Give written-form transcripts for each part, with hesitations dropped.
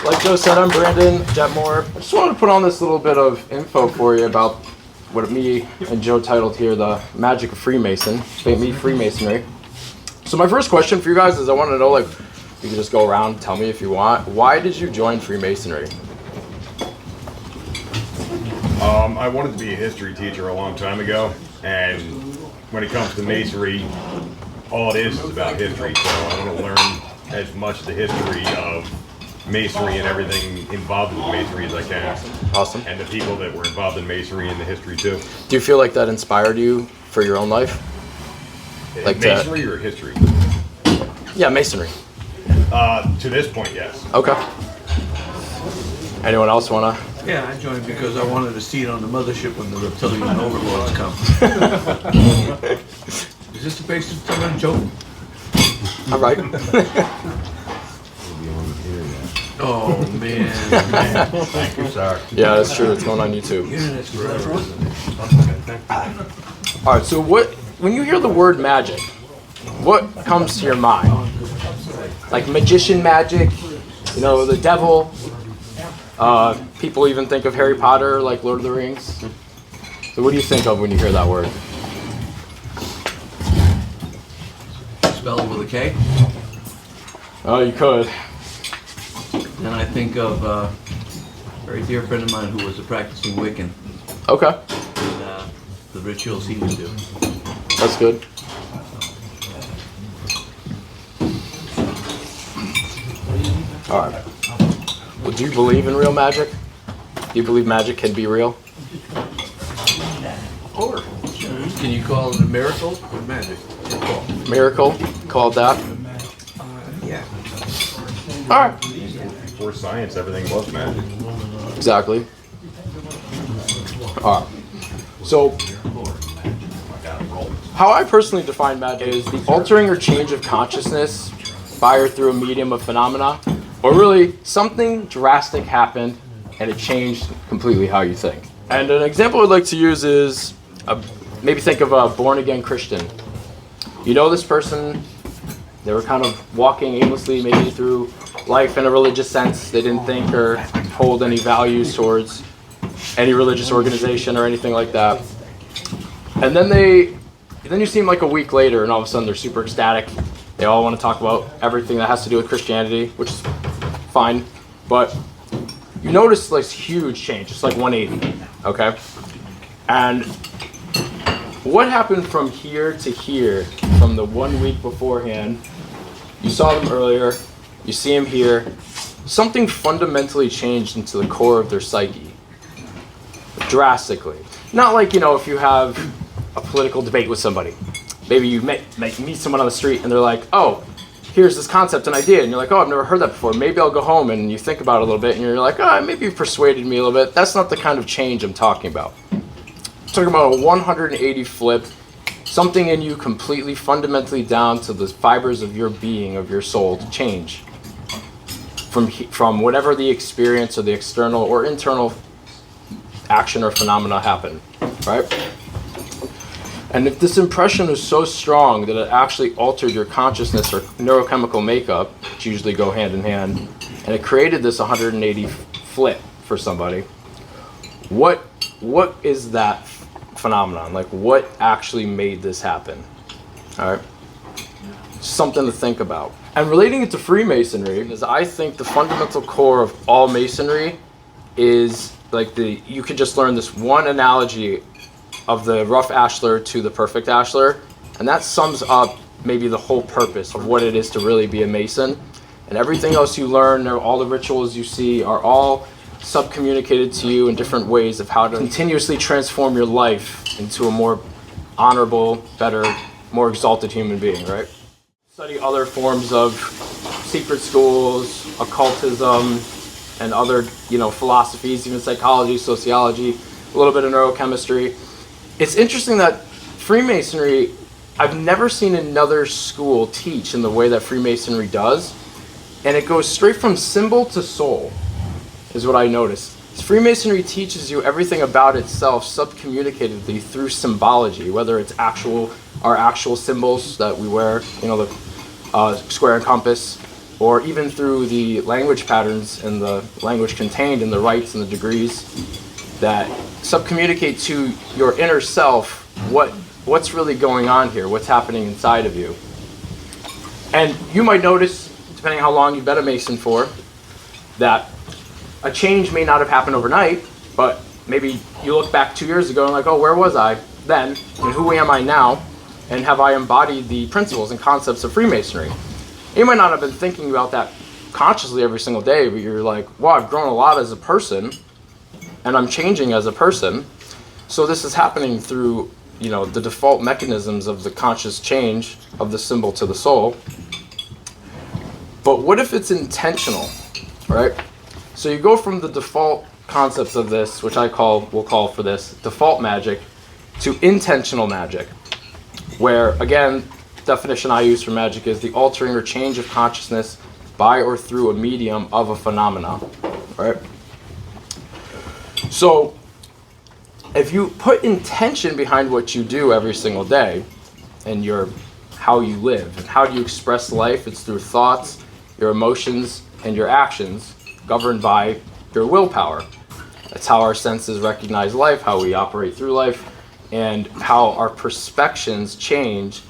Like Joe said, I'm Brandon Jetmore. I just wanted to put on this little bit of info for you about what me and Joe titled here, the Magic of Freemasonry. So my first question for you guys is I want to know, like, you can just go around, tell me if you want, why did you join Freemasonry? I wanted to be a history teacher a long time ago, and when it comes to masonry, all it is about history, so I want to learn as much of the history of masonry and everything involved with masonry as I can. Awesome. And the people that were involved in masonry and the history too. Do you feel like that inspired you for your own life? Like masonry or history? Yeah, masonry. To this point, yes. Okay. Anyone else want to? Yeah, I joined because I wanted a seat on the mothership when the reptilian overlords come. Is this based on some kind of joke? All right. Oh, man. Thank you, sir. Yeah, that's true. It's going on YouTube. Internet's forever, isn't it? All right, so when you hear the word magic, what comes to your mind? Like magician magic, you know, the devil. People even think of Harry Potter, like Lord of the Rings. So what do you think of when you hear that word? Spell it with a K. Oh, you could. Then I think of a very dear friend of mine who was a practicing Wiccan, Okay, and the rituals he would do. that's good. All right. Well, do you believe in real magic? Do you believe magic can be real? Or can you call it a miracle or magic? Miracle, called that. Yeah. All right. Before science, everything was magic. Exactly. All right. So, how I personally define magic is the altering or change of consciousness by or through a medium of phenomena, or really something drastic happened and it changed completely how you think. And an example I'd like to use is maybe think of a born-again Christian. You know this person, they were kind of walking aimlessly maybe through life in a religious sense. They didn't think or hold any values towards any religious organization or anything like that. And then you see them like a week later and all of a sudden they're super ecstatic. They all want to talk about everything that has to do with Christianity, which is fine. But you notice this huge change, it's like 180, okay? And what happened from here to here, from the 1 week beforehand, you saw them earlier, you see them here, something fundamentally changed into the core of their psyche, drastically. Not like, you know, if you have a political debate with somebody, maybe you meet someone on the street and they're like, oh, here's this concept and idea, and you're like, oh, I've never heard that before, maybe I'll go home, and you think about it a little bit and you're like, oh, maybe you've persuaded me a little bit. That's not the kind of change I'm talking about. I'm talking about a 180 flip, something in you completely fundamentally down to the fibers of your being, of your soul, to change from whatever the experience or the external or internal action or phenomena happened, right? And if this impression is so strong that it actually altered your consciousness or neurochemical makeup, which usually go hand in hand, and it created this 180 flip for somebody, what is that phenomenon? Like, what actually made this happen? All right, something to think about. And relating it to Freemasonry is, I think the fundamental core of all Masonry is like you could just learn this one analogy of the rough ashlar to the perfect ashlar, and that sums up maybe the whole purpose of what it is to really be a Mason. And everything else you learn, or all the rituals you see, are all sub-communicated to you in different ways of how to continuously transform your life into a more honorable, better, more exalted human being, right? Study other forms of secret schools, occultism, and other, philosophies, even psychology, sociology, a little bit of neurochemistry. It's interesting that Freemasonry, I've never seen another school teach in the way that Freemasonry does, and it goes straight from symbol to soul, is what I noticed. Freemasonry teaches you everything about itself sub-communicatedly through symbology, whether it's our actual symbols that we wear, the square and compass, or even through the language patterns and the language contained in the rites and the degrees that subcommunicate to your inner self what's really going on here, what's happening inside of you. And you might notice, depending how long you've been a Mason for, that a change may not have happened overnight, but maybe you look back 2 years ago and like, oh, where was I then, and who am I now, and have I embodied the principles and concepts of Freemasonry? You might not have been thinking about that consciously every single day, but you're like, wow, I've grown a lot as a person, and I'm changing as a person. So this is happening through, the default mechanisms of the conscious change of the symbol to the soul. But what if it's intentional, right? So you go from the default concepts of this, which we'll call for this default magic, to intentional magic, where, again, definition I use for magic is the altering or change of consciousness by or through a medium of a phenomena, right? So if you put intention behind what you do every single day and how you live and how do you express life, it's through thoughts, your emotions, and your actions governed by your willpower. That's how our senses recognize life, how we operate through life, and how our perceptions change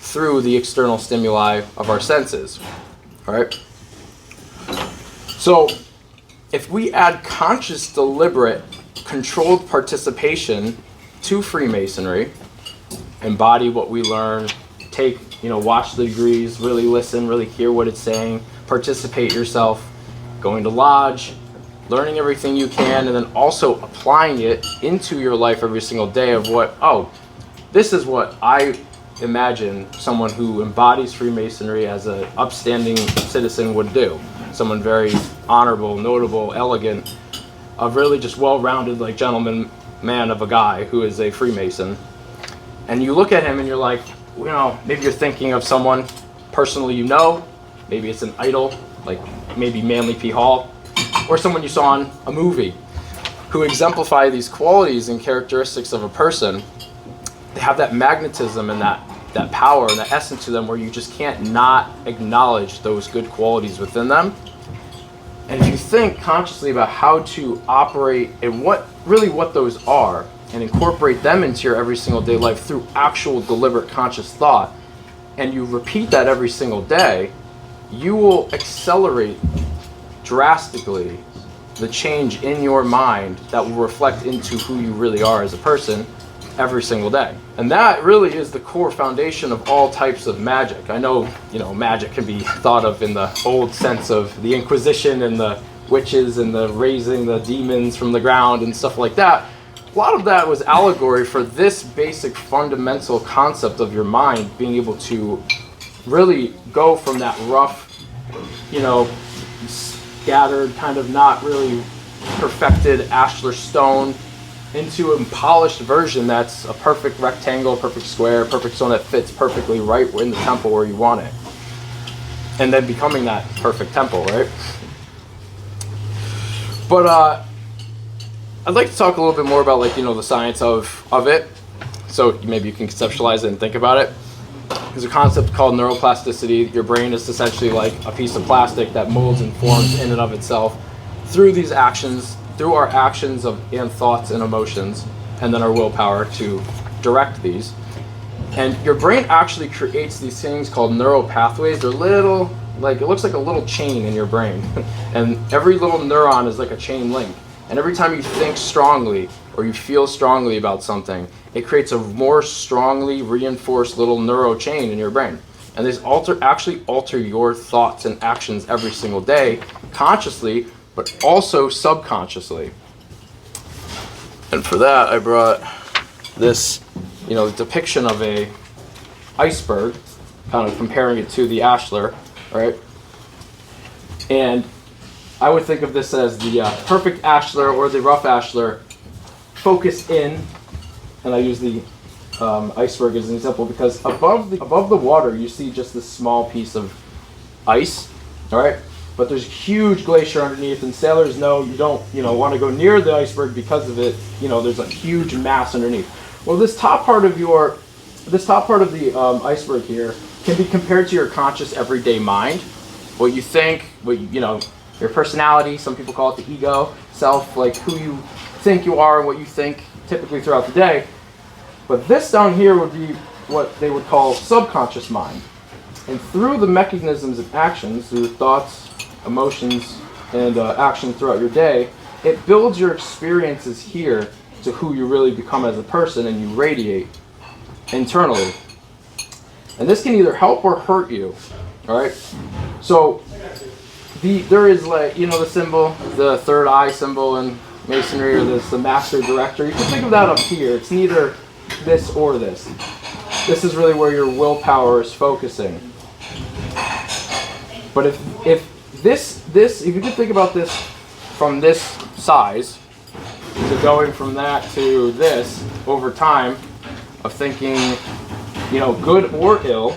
through the external stimuli of our senses. All right? So if we add conscious, deliberate, controlled participation to Freemasonry, embody what we learn, watch the degrees, really listen, really hear what it's saying, participate yourself, going to lodge, learning everything you can, and then also applying it into your life every single day of this is what I imagine someone who embodies Freemasonry as an upstanding citizen would do. Someone very honorable, notable, elegant, a really just well-rounded, gentleman man of a guy who is a Freemason. And you look at him and you're like, maybe you're thinking of someone personally maybe it's an idol, like maybe Manly P. Hall, or someone you saw in a movie who exemplify these qualities and characteristics of a person. They have that magnetism and that power and that essence to them where you just can't not acknowledge those good qualities within them. And if you think consciously about how to operate and what those are and incorporate them into your every single day life through actual deliberate conscious thought, and you repeat that every single day, you will accelerate drastically the change in your mind that will reflect into who you really are as a person every single day. And that really is the core foundation of all types of magic. I know, magic can be thought of in the old sense of the Inquisition and the witches and the raising the demons from the ground and stuff like that. A lot of that was allegory for this basic fundamental concept of your mind being able to really go from that rough, scattered, kind of not really perfected ashlar stone into a polished version that's a perfect rectangle, perfect square, perfect stone that fits perfectly right in the temple where you want it. And then becoming that perfect temple, right? But I'd like to talk a little bit more about the science of it. So maybe you can conceptualize it and think about it. There's a concept called neuroplasticity. Your brain is essentially like a piece of plastic that molds and forms in and of itself through these actions, through our actions and thoughts and emotions, and then our willpower to direct these. And your brain actually creates these things called neural pathways. They're little, it looks like a little chain in your brain. And every little neuron is like a chain link. And every time you think strongly or you feel strongly about something, it creates a more strongly reinforced little neuro chain in your brain. And these actually alter your thoughts and actions every single day, consciously, but also subconsciously. And for that, I brought this, depiction of a iceberg, kind of comparing it to the ashlar, right? And I would think of this as the perfect ashlar or the rough ashlar focused in, and I use the iceberg as an example because above the water you see just this small piece of ice, all right? But there's a huge glacier underneath, and sailors know you don't want to go near the iceberg because of it. There's a huge mass underneath. Well, this top part of the iceberg here can be compared to your conscious everyday mind. what you think, your personality. Some people call it the ego, self, like who you think you are and what you think typically throughout the day. But this down here would be what they would call subconscious mind. And through the mechanisms of actions, through thoughts, emotions, and action throughout your day, it builds your experiences here to who you really become as a person, and you radiate internally. And this can either help or hurt you, all right? So there is, like, the symbol, the third eye symbol in Masonry, or the master director. You can think of that up here. It's neither this or this. This is really where your willpower is focusing. But if you can think about this from this size, to going from that to this over time, of thinking, good or ill,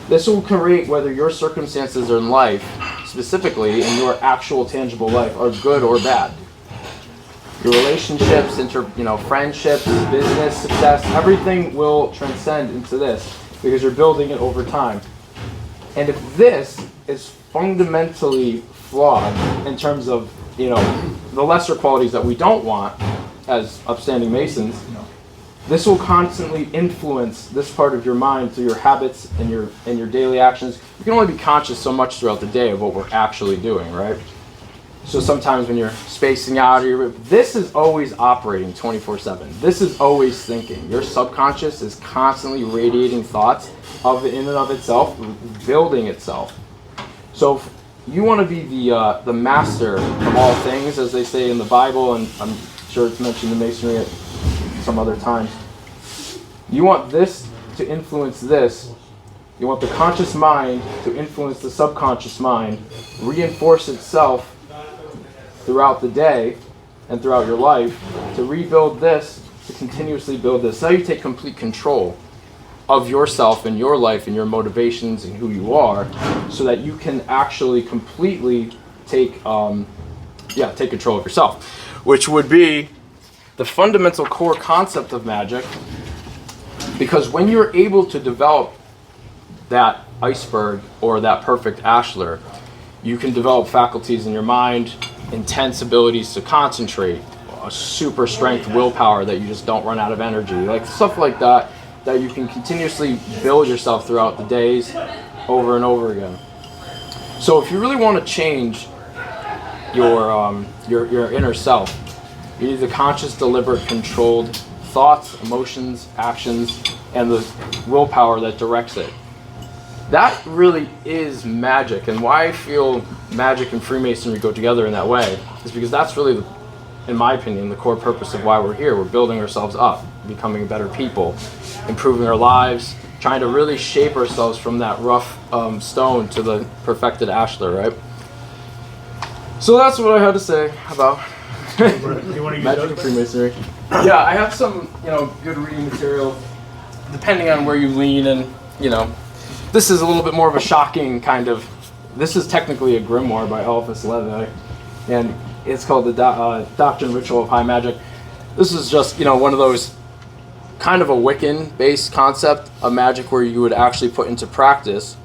this will create whether your circumstances in life, specifically in your actual tangible life, are good or bad. Your relationships, friendships, business success, everything will transcend into this because you're building it over time. And if this is fundamentally flawed in terms of, the lesser qualities that we don't want as upstanding Masons, this will constantly influence this part of your mind through your habits and your daily actions. You can only be conscious so much throughout the day of what we're actually doing, right? So sometimes when you're spacing out, this is always operating 24/7. This is always thinking. Your subconscious is constantly radiating thoughts in and of itself, building itself. So if you want to be the master of all things, as they say in the Bible, and I'm sure it's mentioned in Masonry at some other times. You want this to influence this. You want the conscious mind to influence the subconscious mind, reinforce itself throughout the day and throughout your life, to rebuild this, to continuously build this. Now you take complete control of yourself and your life and your motivations and who you are, so that you can actually completely take control of yourself, which would be the fundamental core concept of magic. Because when you're able to develop that iceberg or that perfect ashlar, you can develop faculties in your mind, intense abilities to concentrate, a super strength willpower that you just don't run out of energy, like stuff like that you can continuously build yourself throughout the days over and over again. So if you really want to change your inner self, you need the conscious, deliberate, controlled thoughts, emotions, actions, and the willpower that directs it. That really is magic, and why I feel magic and Freemasonry go together in that way is because that's really, in my opinion, the core purpose of why we're here. We're building ourselves up, becoming better people, improving our lives, trying to really shape ourselves from that rough stone to the perfected ashlar, right? So that's what I had to say about magic and Freemasonry. Yeah, I have some, good reading material, depending on where you lean, and, this is a little bit more of a shocking kind of, this is technically a grimoire by Eliphas Levi, and it's called the Doctrine Ritual of High Magic. This is just, one of those kind of a Wiccan-based concept of magic where you would actually put into practice.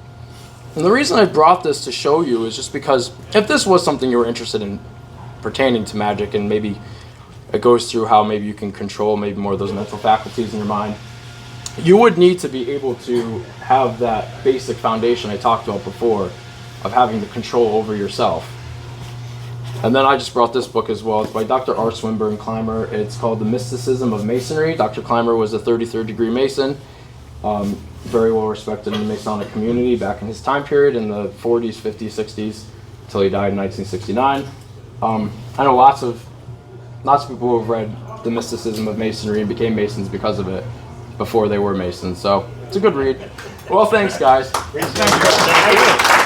And the reason I brought this to show you is just because if this was something you were interested in pertaining to magic, and maybe it goes through how maybe you can control maybe more of those mental faculties in your mind, you would need to be able to have that basic foundation I talked about before of having the control over yourself. And then I just brought this book as well. It's by Dr. R. Swinburne Clymer. It's called The Mysticism of Masonry. Dr. Clymer was a 33rd degree Mason, very well respected in the Masonic community back in his time period in the 40s, 50s, 60s, until he died in 1969. I know lots of people who have read The Mysticism of Masonry and became Masons because of it before they were Masons. So it's a good read. Well, thanks, guys. Thank you.